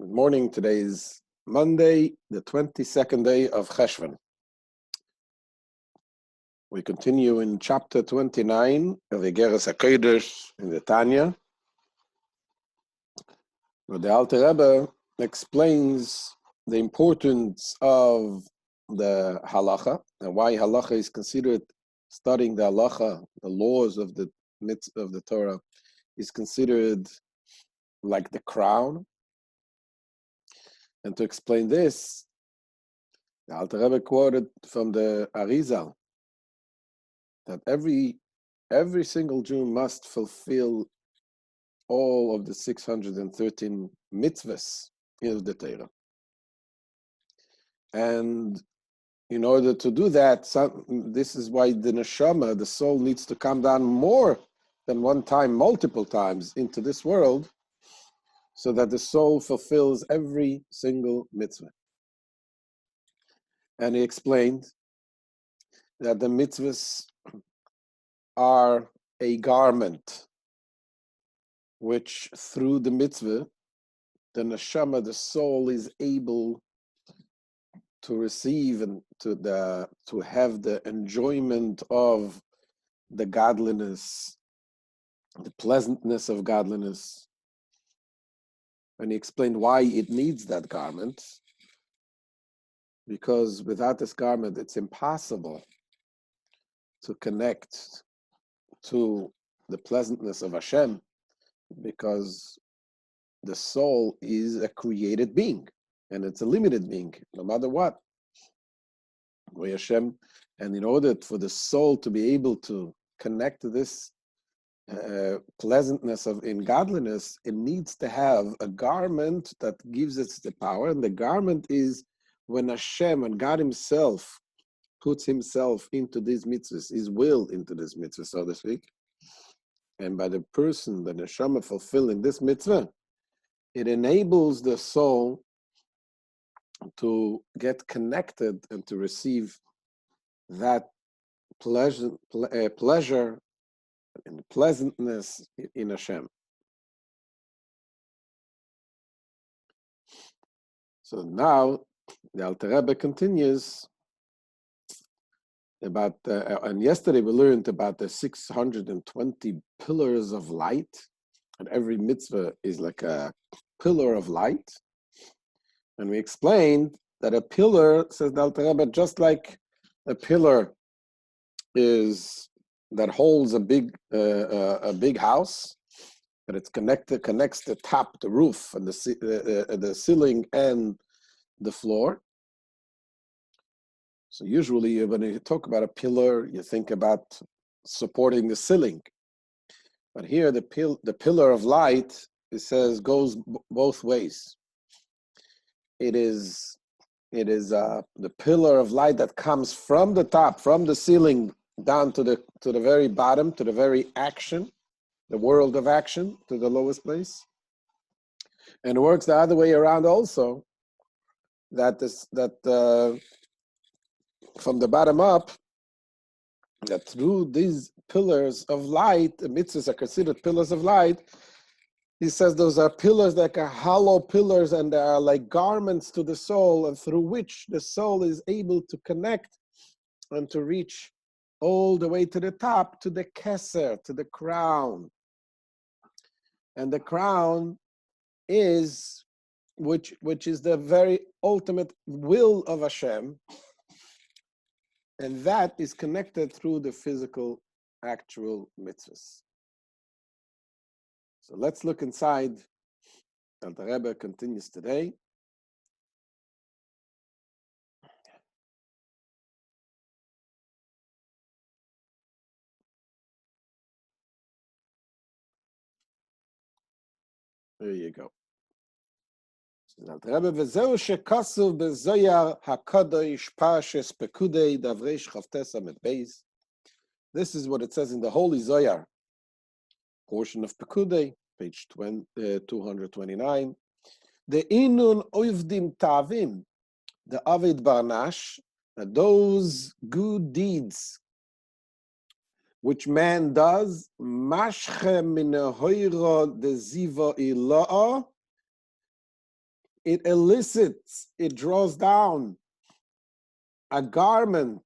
Good morning. Today is Monday, the 22nd day of Cheshvan. We continue in chapter 29 of Igeret HaKodesh in the Tanya, where the Alter Rebbe explains the importance of the halacha and why halacha is considered studying the halacha, the laws of the Mitzvah of the Torah, is considered like the crown. And to explain this, the Alter Rebbe quoted from the Arizal that every single Jew must fulfill all of the 613 mitzvahs in the Torah. And in order to do that, this is why the neshama, the soul, needs to come down more than one time, multiple times into this world, so that the soul fulfills every single mitzvah. And he explained that the mitzvahs are a garment, which through the mitzvah, the neshama, the soul, is able to receive and to have the enjoyment of the godliness, the pleasantness of godliness. And he explained why it needs that garment, because without this garment, it's impossible to connect to the pleasantness of Hashem, because the soul is a created being, and it's a limited being, no matter what. Hashem, and in order for the soul to be able to connect to this pleasantness in godliness, it needs to have a garment that gives it the power. And the garment is when Hashem and God Himself puts Himself into these mitzvahs, His will into this mitzvah, so to speak. And by the person, the neshama, fulfilling this mitzvah, it enables the soul to get connected and to receive that pleasure and pleasantness in Hashem. So now the Alter Rebbe continues about, and yesterday we learned about the 620 pillars of light, and every mitzvah is like a pillar of light. And we explained that a pillar, says the Alter Rebbe, just like a pillar is that holds a big house, and it's connects the top, the roof, and the ceiling and the floor. So usually when you talk about a pillar, you think about supporting the ceiling. But here the pillar of light, it says, goes both ways. It is the pillar of light that comes from the top, from the ceiling, down to the very bottom, to the very action, the world of action, to the lowest place. And it works the other way around also, that from the bottom up, that through these pillars of light, the mitzvahs are considered pillars of light. He says those are pillars that are hollow pillars, and they are like garments to the soul, and through which the soul is able to connect and to reach all the way to the top, to the keser, to the crown. And the crown is, which is the very ultimate will of Hashem, and that is connected through the physical, actual mitzvahs. So let's look inside. Alter Rebbe continues today. There you go. Alter Rebbe, וזהו שכתוב בזוהר הקדש פרשת פקודי דברי שכבתס עמוד בייס. This is what it says in the Holy Zohar, portion of Pekudei, page 229. The inun oivdim tavim, the Avid Barnash, those good deeds which man does, mashche min hoira de ziva ila'a, it elicits, it draws down a garment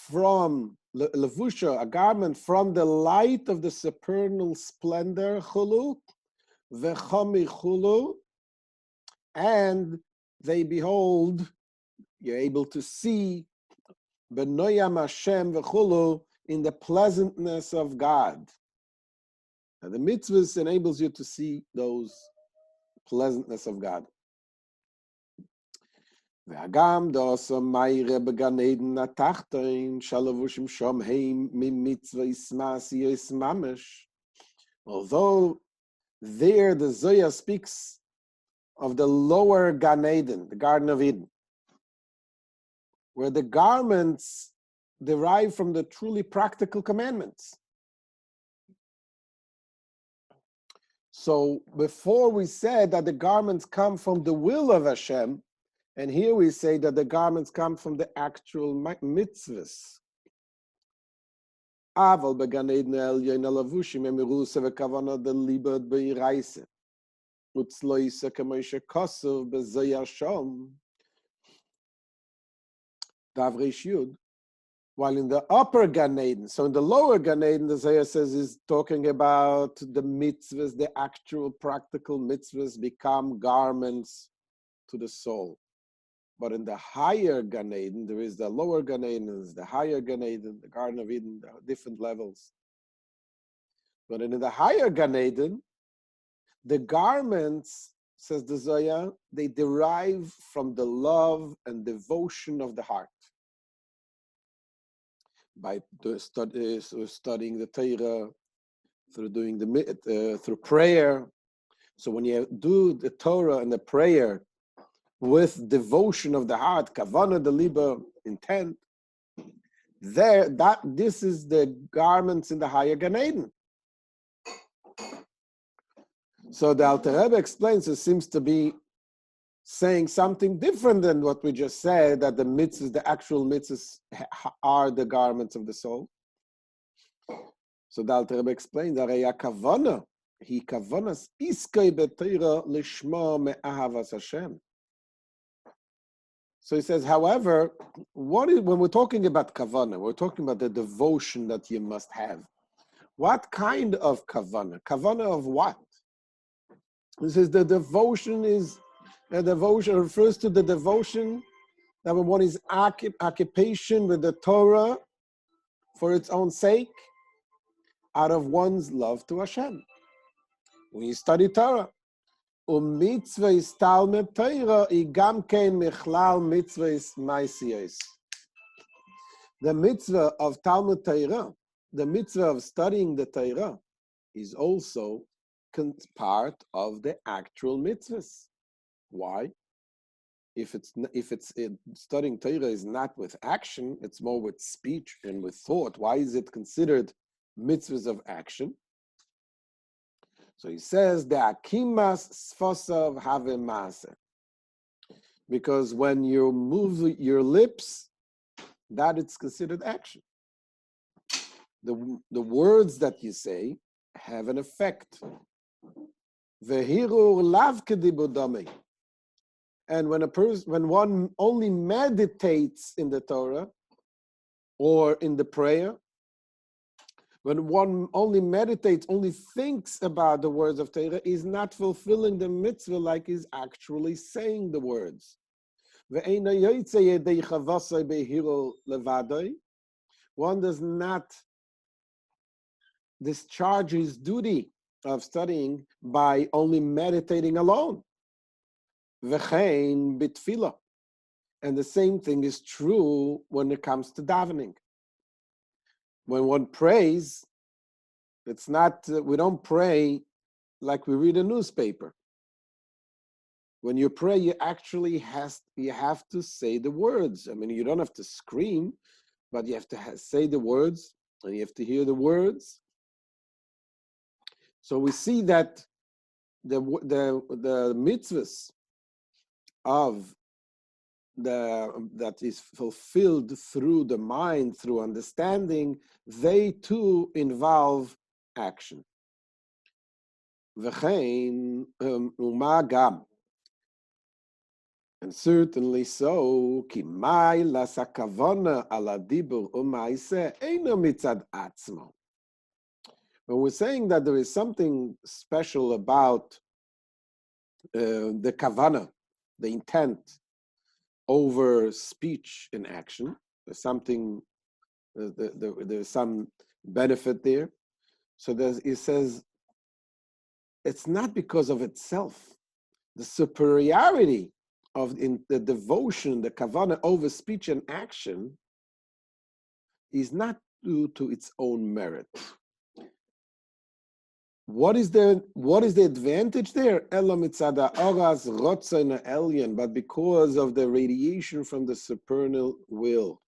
from levusha, a garment from the light of the supernal splendor, chulu, v'chomi chulu, and they behold, you're able to see, b'noyam Hashem v'chulu, in the pleasantness of God. Now the mitzvahs enables you to see those pleasantness of God. והגם דעשה מיירה בגן עדן התחתון, שלבושים שם הם ממצווה מעשייס ממש. Although there the Zohar speaks of the lower Gan Eden, the Garden of Eden, where the garments derive from the truly practical commandments. So before we said that the garments come from the will of Hashem, and here we say that the garments come from the actual mitzvahs. Aval began Eden elyon alavushim emirusa v'kavana delibad beiraisa utzloisa k'moshe kosov bezoyar shom davreish yud. While in the upper Gan Eden, so in the lower Gan Eden, the Zohar says is talking about the mitzvahs, the actual practical mitzvahs become garments to the soul. But in the higher Gan Eden, there is the lower Gan Eden, there's the higher Gan Eden, the Garden of Eden, the different levels. But in the higher Gan Eden, the garments, says the Zohar, they derive from the love and devotion of the heart. By studying the Torah, through prayer. So when you do the Torah and the prayer with devotion of the heart, kavana de liba, intent, this is the garments in the higher Gan Eden. So the Alter Rebbe explains it seems to be saying something different than what we just said, that the mitzvahs, the actual mitzvahs, are the garments of the soul. So the Alter Rebbe explains that kavana, he kavanas iskay b'Torah lishma me'ahavas Hashem. So he says, however, when we're talking about kavana, we're talking about the devotion that you must have. What kind of kavana? Kavana of what? He says the devotion refers to the devotion that when one is occupation with the Torah for its own sake, out of one's love to Hashem. When you study Torah, mitzvah is talmud Torah, igam kein michlal mitzvah is ma'asiyos. The mitzvah of Talmud Torah, the mitzvah of studying the Torah, is also part of the actual mitzvahs. Why? If studying Torah is not with action, it's more with speech and with thought. Why is it considered mitzvahs of action? So he says the akimas sfosav have maaseh, because when you move your lips, that it's considered action. The words that you say have an effect. Vehirur lav kedibudame. And when one only meditates in the Torah or in the prayer, when one only meditates, only thinks about the words of Torah, is not fulfilling the mitzvah like he's actually saying the words. One does not discharge his duty of studying by only meditating alone. And the same thing is true when it comes to davening. When one prays, it's not, we don't pray like we read a newspaper. When you pray, you actually have to say the words. I mean, you don't have to scream, but you have to say the words, and you have to hear the words. So we see that the mitzvahs of that is fulfilled through the mind, through understanding, they too involve action. And certainly so, ki mai lasakavona ala dibur umaise eino mitzad atzmo. When we're saying that there is something special about the kavana, the intent, over speech in action, there's something, there's some benefit there. So it says, it's not because of itself. The superiority of the devotion, the kavana over speech and action is not due to its own merit. What is the advantage there? But because of the radiation from the supernal will.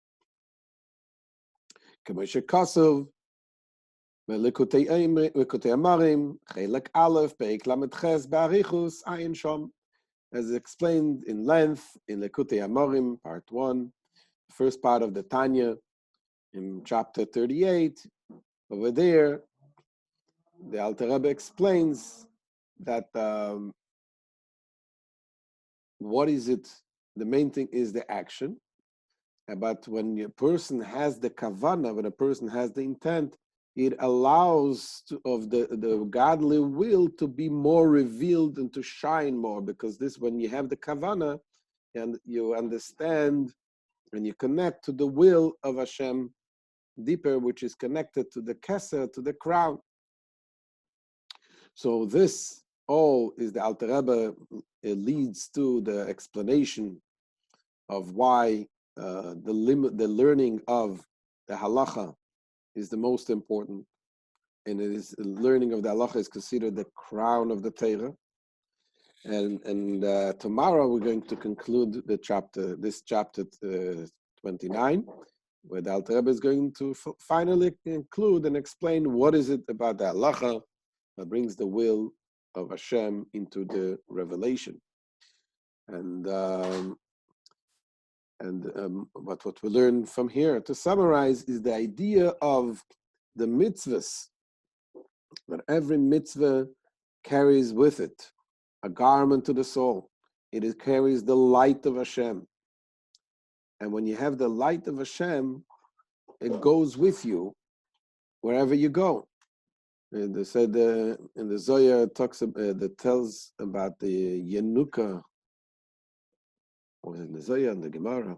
As explained in length in Likutei Amorim, part 1, the first part of the Tanya, in chapter 38, over there, the Alter Rebbe explains that what is it? The main thing is the action. But when a person has the kavana, when a person has the intent, it allows the godly will to be more revealed and to shine more, because when you have the kavana, and you understand and you connect to the will of Hashem deeper, which is connected to the keser, to the crown. So this all is the Alter Rebbe. It leads to the explanation of why the learning of the halacha is the most important, and it is the learning of the halacha is considered the crown of the Torah. And tomorrow we're going to conclude this chapter 29, where the Alter Rebbe is going to finally conclude and explain what is it about the halacha that brings the will of Hashem into the revelation. And what we learn from here, to summarize, is the idea of the mitzvahs, that every mitzvah carries with it a garment to the soul. It carries the light of Hashem. And when you have the light of Hashem, it goes with you wherever you go. And they said in the Zohar that tells about the Yenuka, or in the Zohar and the Gemara,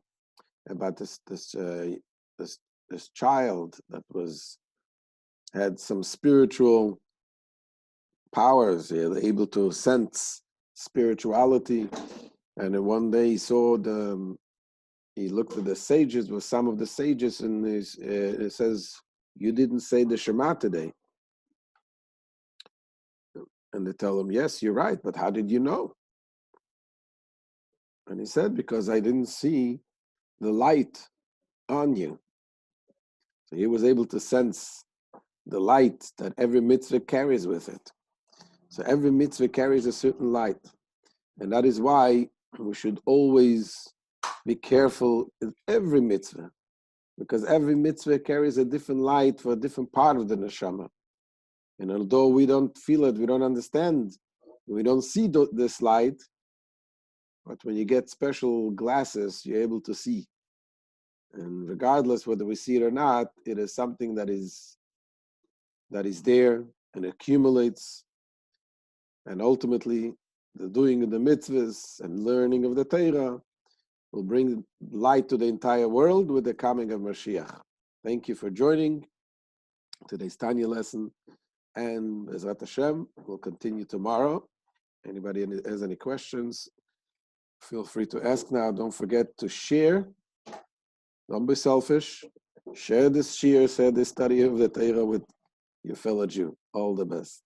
about this child that had some spiritual powers, able to sense spirituality, and then one day he looked at the sages, with some of the sages, and it says, "You didn't say the Shema today." And they tell him, "Yes, you're right, but how did you know?" And he said, "Because I didn't see the light on you." So he was able to sense the light that every mitzvah carries with it. So every mitzvah carries a certain light. And that is why we should always be careful in every mitzvah, because every mitzvah carries a different light for a different part of the neshama. And although we don't feel it, we don't understand, we don't see this light, but when you get special glasses, you're able to see. And regardless whether we see it or not, it is something that is there and accumulates. And ultimately, the doing of the mitzvahs and learning of the Torah will bring light to the entire world with the coming of Mashiach. Thank you for joining today's Tanya lesson. And Bezrat Hashem, we'll continue tomorrow. Anybody has any questions, feel free to ask now. Don't forget to share. Don't be selfish. Share this study of the Torah with your fellow Jew. All the best.